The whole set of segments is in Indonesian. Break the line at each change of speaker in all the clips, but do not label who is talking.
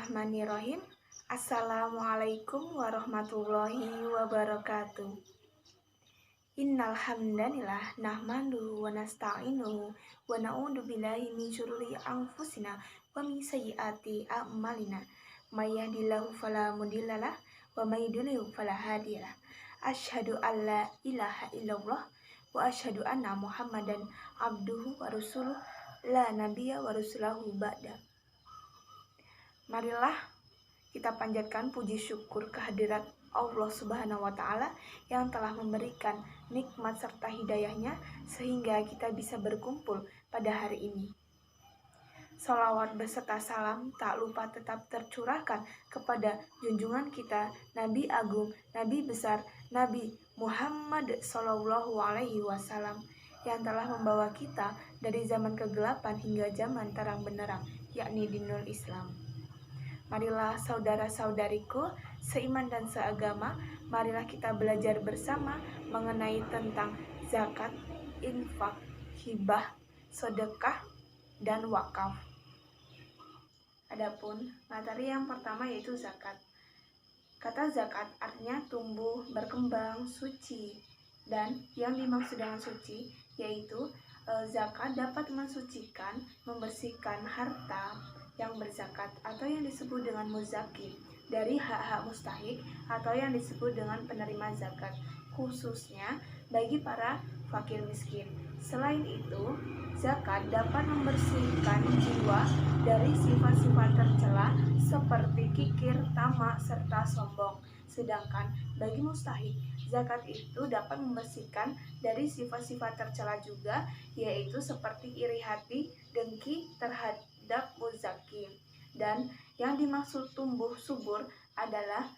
Bismillahirrahmanirrahim. Assalamualaikum warahmatullahi wabarakatuh. Innal hamdalillah nahmaduhu wa nasta'inuhu wa na'udzu billahi min syururi anfusina wa min sayyiati a'malina. May yahdihillahu fala mudhillalah wa may yudhlil fala hadiyalah. Asyhadu an la ilaha illallah wa asyhadu anna Muhammadan abduhu wa rasuluh la nabiyya wa rasulahu ba'da. Marilah kita panjatkan puji syukur kehadirat Allah Subhanahu wa Ta'ala yang telah memberikan nikmat serta hidayahnya sehingga kita bisa berkumpul pada hari ini. Salawat beserta salam tak lupa tetap tercurahkan kepada junjungan kita Nabi Agung, Nabi Besar, Nabi Muhammad Sallallahu Alaihi Wasallam yang telah membawa kita dari zaman kegelapan hingga zaman terang benderang, yakni dinul Islam. Marilah saudara-saudariku seiman dan seagama, marilah kita belajar bersama mengenai tentang zakat, infak, hibah, sedekah, dan wakaf. Adapun materi yang pertama yaitu zakat. Kata zakat artinya tumbuh, berkembang, suci, dan yang dimaksud dengan suci yaitu zakat dapat mensucikan, membersihkan harta yang berzakat atau yang disebut dengan muzaki dari hak-hak mustahik atau yang disebut dengan penerima zakat, khususnya bagi para fakir miskin. Selain itu, zakat dapat membersihkan jiwa dari sifat-sifat tercela seperti kikir, tamak, serta sombong. Sedangkan bagi mustahik, zakat itu dapat membersihkan dari sifat-sifat tercela juga, yaitu seperti iri hati, dengki terhadap muzaki. Dan yang dimaksud tumbuh subur adalah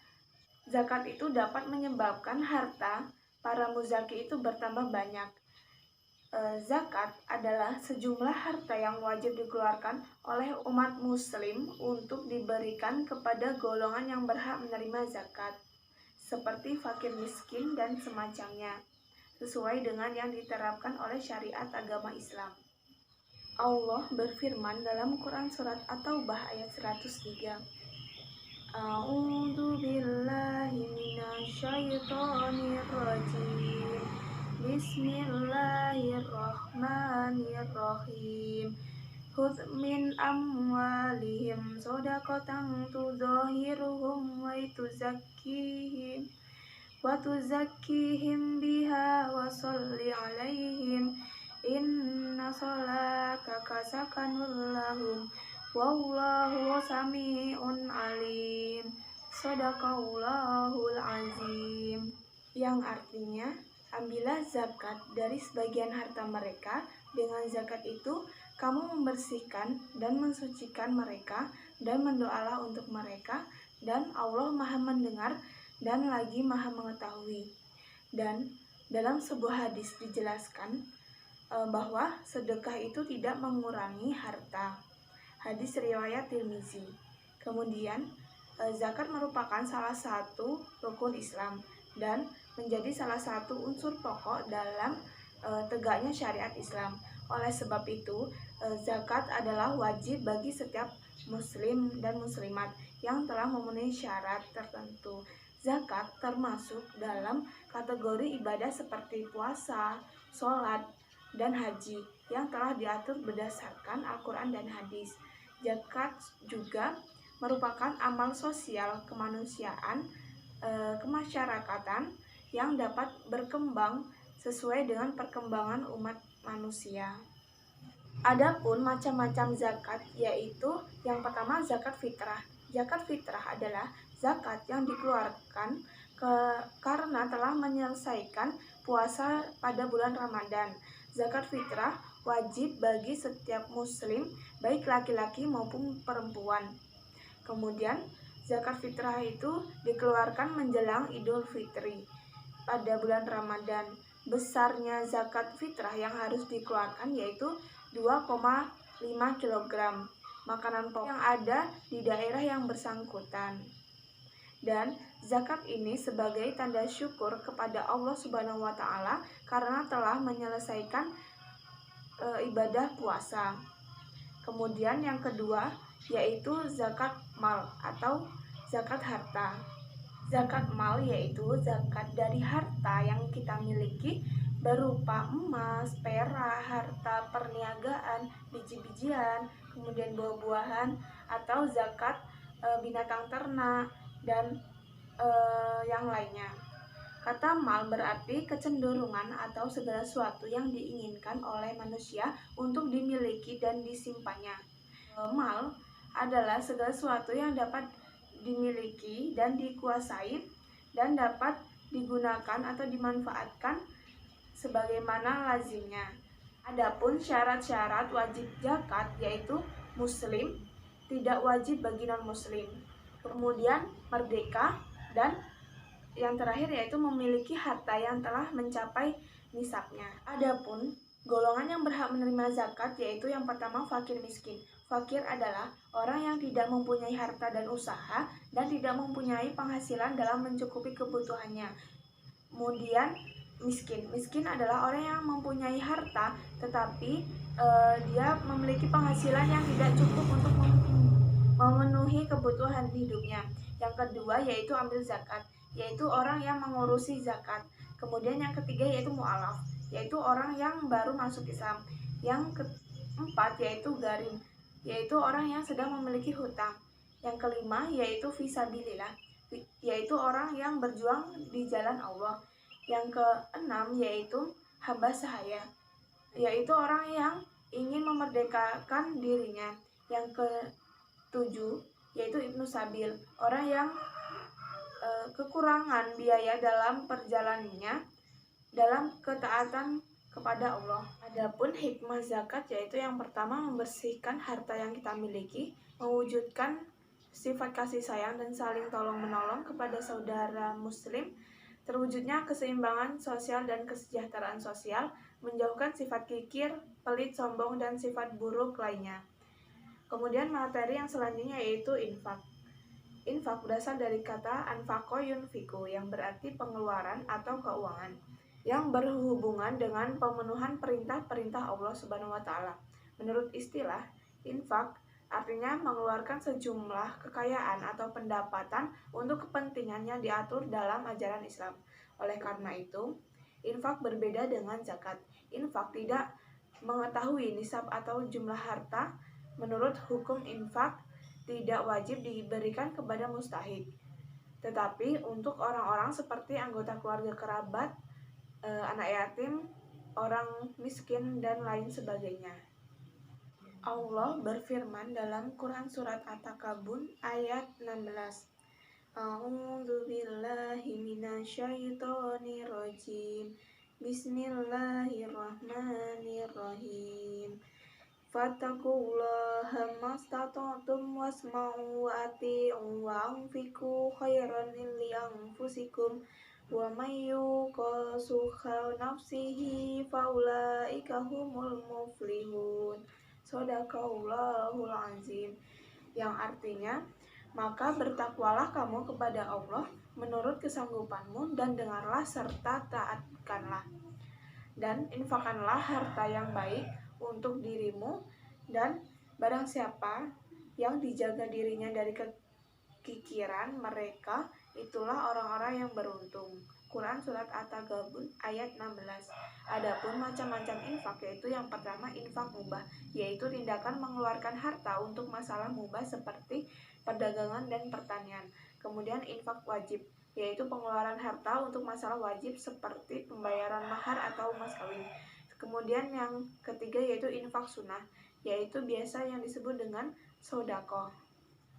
zakat itu dapat menyebabkan harta para muzaki itu bertambah banyak. Zakat adalah sejumlah harta yang wajib dikeluarkan oleh umat muslim untuk diberikan kepada golongan yang berhak menerima zakat, seperti fakir miskin dan semacamnya, sesuai dengan yang diterapkan oleh syariat agama Islam. Allah berfirman dalam Quran surat At-Taubah ayat 103. A'udzu billahi minasyaitonir rajim. Bismillahirrahmanirrahim. Khudz min amwalihim shadaqatan tudzahiruhum wa tuzakkihim biha wa sholli 'alaihim inna sholata sakanul lahum wallahu sami'un alim. Shadaqallahul azim. Yang artinya, ambillah zakat dari sebagian harta mereka. Dengan zakat itu kamu membersihkan dan mensucikan mereka, dan mendoalah untuk mereka, dan Allah Maha mendengar dan lagi Maha mengetahui. Dan dalam sebuah hadis dijelaskan bahwa sedekah itu tidak mengurangi harta. Hadis riwayat Tirmizi. Kemudian zakat merupakan salah satu rukun Islam dan menjadi salah satu unsur pokok dalam tegaknya syariat Islam. Oleh sebab itu, zakat adalah wajib bagi setiap muslim dan muslimat yang telah memenuhi syarat tertentu. Zakat termasuk dalam kategori ibadah seperti puasa, sholat, dan haji yang telah diatur berdasarkan Al-Quran dan hadis. Zakat juga merupakan amal sosial kemanusiaan, kemasyarakatan yang dapat berkembang sesuai dengan perkembangan umat manusia. Adapun macam-macam zakat yaitu yang pertama zakat fitrah. Zakat fitrah adalah zakat yang dikeluarkan karena telah menyelesaikan puasa pada bulan Ramadan. Zakat fitrah wajib bagi setiap muslim, baik laki-laki maupun perempuan. Kemudian zakat fitrah itu dikeluarkan menjelang Idul Fitri pada bulan Ramadan. Besarnya zakat fitrah yang harus dikeluarkan yaitu 2,5 kg makanan pokok yang ada di daerah yang bersangkutan. Dan zakat ini sebagai tanda syukur kepada Allah Subhanahu wa Ta'ala karena telah menyelesaikan ibadah puasa. Kemudian yang kedua yaitu zakat mal atau zakat harta. Zakat mal yaitu zakat dari harta yang kita miliki berupa emas, perak, harta perniagaan, biji-bijian, kemudian buah-buahan, atau zakat binatang ternak dan yang lainnya. Kata mal berarti kecenderungan atau segala sesuatu yang diinginkan oleh manusia untuk dimiliki dan disimpannya. Mal adalah segala sesuatu yang dapat dimiliki dan dikuasai dan dapat digunakan atau dimanfaatkan sebagaimana lazimnya. Adapun syarat-syarat wajib zakat yaitu muslim, tidak wajib bagi non-muslim, kemudian merdeka, dan yang terakhir yaitu memiliki harta yang telah mencapai nisabnya. Adapun golongan yang berhak menerima zakat yaitu yang pertama fakir miskin. Fakir adalah orang yang tidak mempunyai harta dan usaha dan tidak mempunyai penghasilan dalam mencukupi kebutuhannya. Kemudian miskin. Miskin adalah orang yang mempunyai harta tetapi dia memiliki penghasilan yang tidak cukup untuk memenuhi kebutuhan hidupnya. Yang kedua yaitu ambil zakat, yaitu orang yang mengurusi zakat. Kemudian yang ketiga yaitu mu'alaf, yaitu orang yang baru masuk Islam. Yang keempat yaitu garim, yaitu orang yang sedang memiliki hutang. Yang kelima yaitu fisabilillah, yaitu orang yang berjuang di jalan Allah. Yang keenam yaitu hamba sahaya, yaitu orang yang ingin memerdekakan dirinya. Yang ketujuh yaitu ibnu sabil, orang yang kekurangan biaya dalam perjalanannya dalam ketaatan kepada Allah. Adapun hikmah zakat yaitu yang pertama membersihkan harta yang kita miliki, mewujudkan sifat kasih sayang dan saling tolong menolong kepada saudara muslim, terwujudnya keseimbangan sosial dan kesejahteraan sosial, menjauhkan sifat kikir, pelit, sombong, dan sifat buruk lainnya. Kemudian materi yang selanjutnya yaitu infak. Infak berasal dari kata anfaqo yunfiku yang berarti pengeluaran atau keuangan yang berhubungan dengan pemenuhan perintah-perintah Allah Subhanahu wa taala. Menurut istilah, infak artinya mengeluarkan sejumlah kekayaan atau pendapatan untuk kepentingan yang diatur dalam ajaran Islam. Oleh karena itu, infak berbeda dengan zakat. Infak tidak mengetahui nisab atau jumlah harta. Menurut hukum infak tidak wajib diberikan kepada mustahik, tetapi untuk orang-orang seperti anggota keluarga kerabat, anak yatim, orang miskin, dan lain sebagainya. Allah berfirman dalam Quran Surat At-Takabun ayat 16. A'udzu billahi minasyaitonir rajim. Bismillahirrahmanirrahim. Fattaqullaha mastata'tum wasma'u wa ati'u wa anfiqu khairan li anfusikum wa may yuqa shuhha nafsihi faulaika humul muflihun. Shadaqallahul azim. Yang artinya, maka bertakwalah kamu kepada Allah menurut kesanggupanmu dan dengarlah serta taatkanlah. Dan infakkanlah harta yang baik untuk dirimu, dan barang siapa yang dijaga dirinya dari kekikiran mereka, itulah orang-orang yang beruntung. Quran Surat At-Tagabun ayat 16. Adapun macam-macam infak yaitu yang pertama infak mubah, yaitu tindakan mengeluarkan harta untuk masalah mubah seperti perdagangan dan pertanian. Kemudian infak wajib, yaitu pengeluaran harta untuk masalah wajib seperti pembayaran mahar atau mas kawin. Kemudian yang ketiga yaitu infak sunnah, yaitu biasa yang disebut dengan sodako.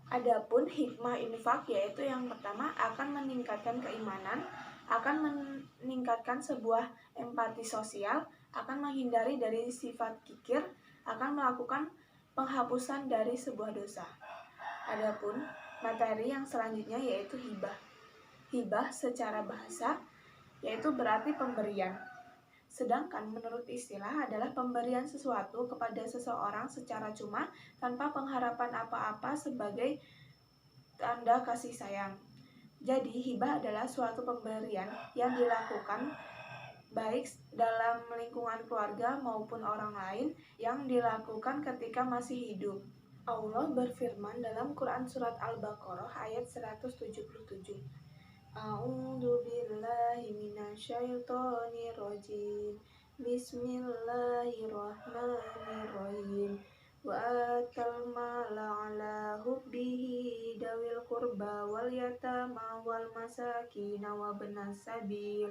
Adapun hikmah infak yaitu yang pertama akan meningkatkan keimanan, akan meningkatkan sebuah empati sosial, akan menghindari dari sifat kikir, akan melakukan penghapusan dari sebuah dosa. Adapun materi yang selanjutnya yaitu hibah. Hibah secara bahasa yaitu berarti pemberian. Sedangkan menurut istilah adalah pemberian sesuatu kepada seseorang secara cuma tanpa pengharapan apa-apa sebagai tanda kasih sayang. Jadi hibah adalah suatu pemberian yang dilakukan baik dalam lingkungan keluarga maupun orang lain yang dilakukan ketika masih hidup. Allah berfirman dalam Quran Surat Al-Baqarah ayat 177. A'udzu billahi minasyaitonir rajim. Bismillahirrahmanirrahim. Wa atal mala ala hubbihi dawil qurba wal yatama wal masakin wa ibnas sabil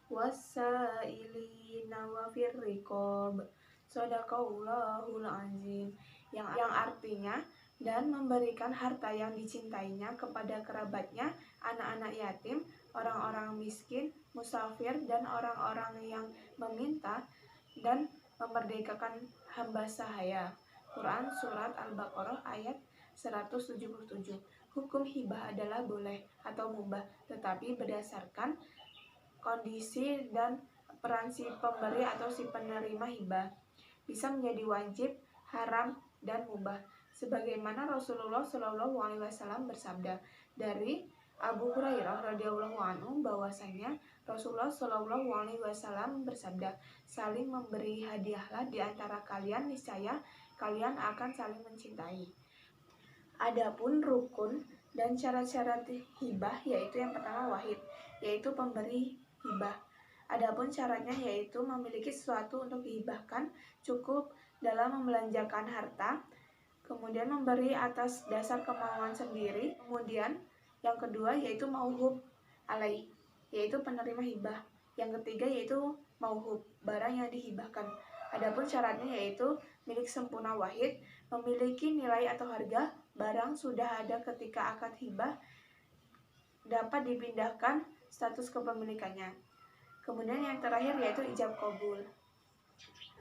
wasailina wa fir riqab. Shadaqallahul azim. Yang artinya dan memberikan harta yang dicintainya kepada kerabatnya, anak-anak yatim, orang-orang miskin, musafir, dan orang-orang yang meminta, dan memerdekakan hamba sahaya. Quran Surat Al-Baqarah ayat 177. Hukum hibah adalah boleh atau mubah, tetapi berdasarkan kondisi dan peran si pemberi atau si penerima hibah. Bisa menjadi wajib, haram, dan mubah. Sebagaimana Rasulullah SAW bersabda dari Abu Hurairah radhiyallahu anhu bahwasanya Rasulullah SAW bersabda, saling memberi hadiahlah di antara kalian, niscaya kalian akan saling mencintai. Adapun rukun dan syarat-syarat hibah yaitu yang pertama wahid, yaitu pemberi hibah. Adapun syaratnya yaitu memiliki sesuatu untuk dihibahkan, cukup dalam membelanjakan harta, kemudian memberi atas dasar kemauan sendiri, kemudian yang kedua yaitu mauhub alaih, yaitu penerima hibah. Yang ketiga yaitu mauhub, barang yang dihibahkan. Adapun syaratnya yaitu milik sempurna wahid, memiliki nilai atau harga, barang sudah ada ketika akad hibah, dapat dipindahkan status kepemilikannya. Kemudian yang terakhir yaitu ijab qabul.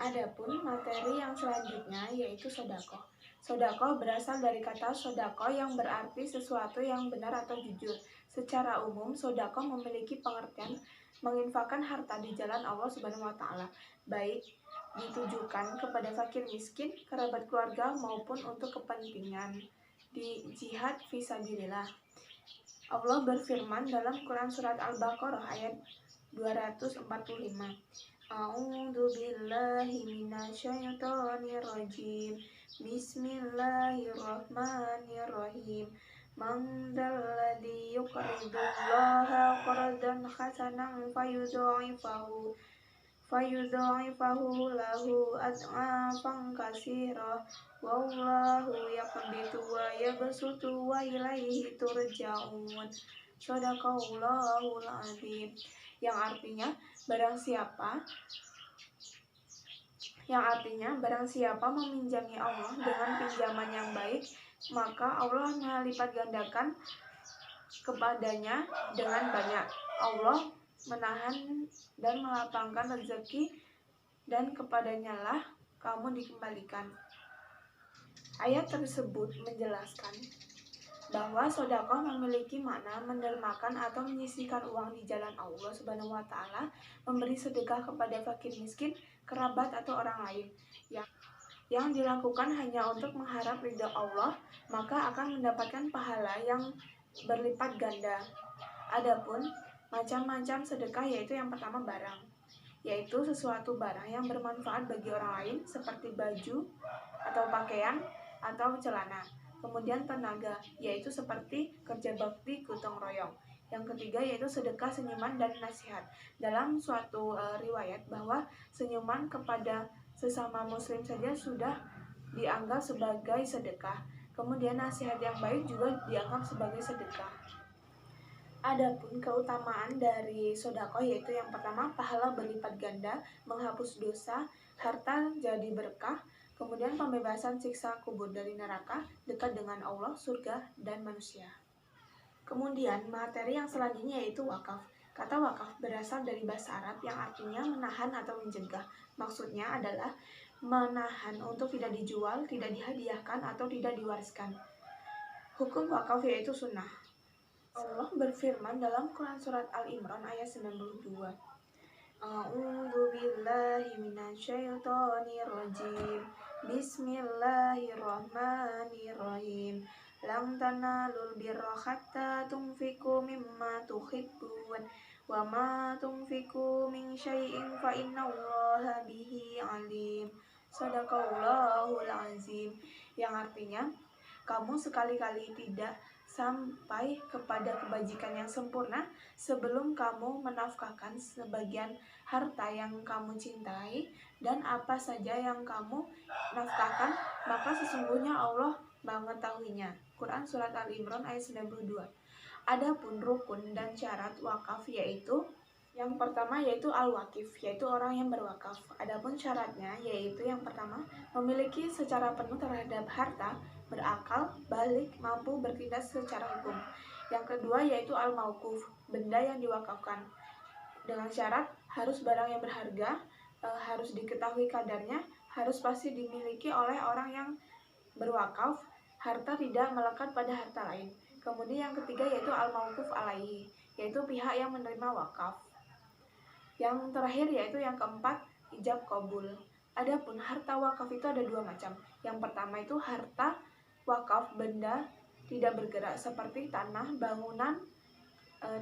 Adapun materi yang selanjutnya yaitu sedekah. Sedekah berasal dari kata sodako yang berarti sesuatu yang benar atau jujur. Secara umum, sedekah memiliki pengertian menginfakkan harta di jalan Allah Subhanahu wa taala, baik ditujukan kepada fakir miskin, kerabat keluarga maupun untuk kepentingan di jihad fisabilillah. Allah berfirman dalam Quran Surat Al-Baqarah ayat 245. A'udzu billahi minasyaitonir rajim. Bismillahirrahmanirrahim. Man dzalladzi yuqridullaha qardan hasanan fayudha'ifahu lahu ad'afan katsira wallahu yaqbidu wa yabsutu wa ilaihi turja'un. Shadaqallahul azim. Yang artinya barang siapa meminjami Allah dengan pinjaman yang baik, maka Allah melipat gandakan kepadanya dengan banyak. Allah menahan dan melapangkan rezeki, dan kepadanya lah kamu dikembalikan. Ayat tersebut menjelaskan bahwa sedekah memiliki makna mendermakan atau menyisihkan uang di jalan Allah Subhanahu wa taala, memberi sedekah kepada fakir miskin, kerabat atau orang lain yang dilakukan hanya untuk mengharap ridha Allah, maka akan mendapatkan pahala yang berlipat ganda. Adapun macam-macam sedekah yaitu yang pertama barang, yaitu sesuatu barang yang bermanfaat bagi orang lain seperti baju atau pakaian atau celana. Kemudian tenaga, yaitu seperti kerja bakti, gotong royong. Yang ketiga yaitu sedekah senyuman dan nasihat. Dalam suatu riwayat bahwa senyuman kepada sesama muslim saja sudah dianggap sebagai sedekah. Kemudian nasihat yang baik juga dianggap sebagai sedekah. Adapun keutamaan dari sedekah yaitu yang pertama pahala berlipat ganda, menghapus dosa, harta jadi berkah, kemudian pembebasan siksa kubur dari neraka, dekat dengan Allah, surga, dan manusia. Kemudian materi yang selanjutnya yaitu wakaf. Kata wakaf berasal dari bahasa Arab yang artinya menahan atau mencegah. Maksudnya adalah menahan untuk tidak dijual, tidak dihadiahkan, atau tidak diwariskan. Hukum wakaf yaitu sunnah. Allah berfirman dalam Quran Surat Al-Imran ayat 92. A'udzu billahi minasyaitonir rajim. Bismillahirrahmanirrahim. Lan tanalul birra hatta tunfiqu mimma tuhibbun wa ma tunfiqu min syai'in fa innallaha bihi alim. Shadaqallahul azim. yang artinya kamu sekali-kali tidak sampai kepada kebajikan yang sempurna sebelum kamu menafkahkan sebagian harta yang kamu cintai, dan apa saja yang kamu nafkahkan, maka sesungguhnya Allah mengetahuinya. Quran Surat Al-Imran ayat 92. Adapun rukun dan syarat wakaf yaitu yang pertama yaitu al-wakif, yaitu orang yang berwakaf. Adapun syaratnya yaitu yang pertama, memiliki secara penuh terhadap harta, berakal, balik, mampu bertindak secara hukum. Yang kedua yaitu al-mauquf, benda yang diwakafkan. Dengan syarat harus barang yang berharga, harus diketahui kadarnya, harus pasti dimiliki oleh orang yang berwakaf, harta tidak melekat pada harta lain. Kemudian yang ketiga yaitu al-mauquf alaihi, yaitu pihak yang menerima wakaf. Yang terakhir yaitu yang keempat, ijab qabul. Adapun harta wakaf itu ada dua macam. Yang pertama itu harta wakaf benda tidak bergerak seperti tanah, bangunan,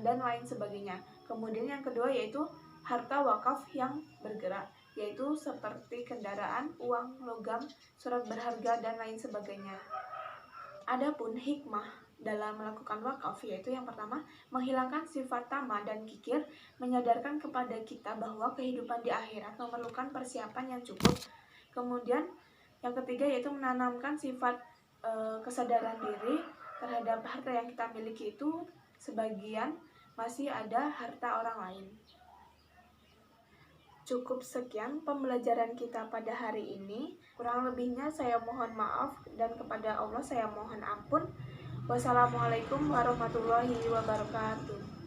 dan lain sebagainya. Kemudian yang kedua yaitu harta wakaf yang bergerak, yaitu seperti kendaraan, uang, logam, surat berharga, dan lain sebagainya. Adapun hikmah dalam melakukan wakaf yaitu yang pertama, menghilangkan sifat tamak dan kikir, menyadarkan kepada kita bahwa kehidupan di akhirat memerlukan persiapan yang cukup. Kemudian yang ketiga yaitu menanamkan sifat kesadaran diri terhadap harta yang kita miliki itu sebagian masih ada harta orang lain. Cukup sekian pembelajaran kita pada hari ini. Kurang lebihnya saya mohon maaf dan kepada Allah saya mohon ampun. Wassalamualaikum warahmatullahi wabarakatuh.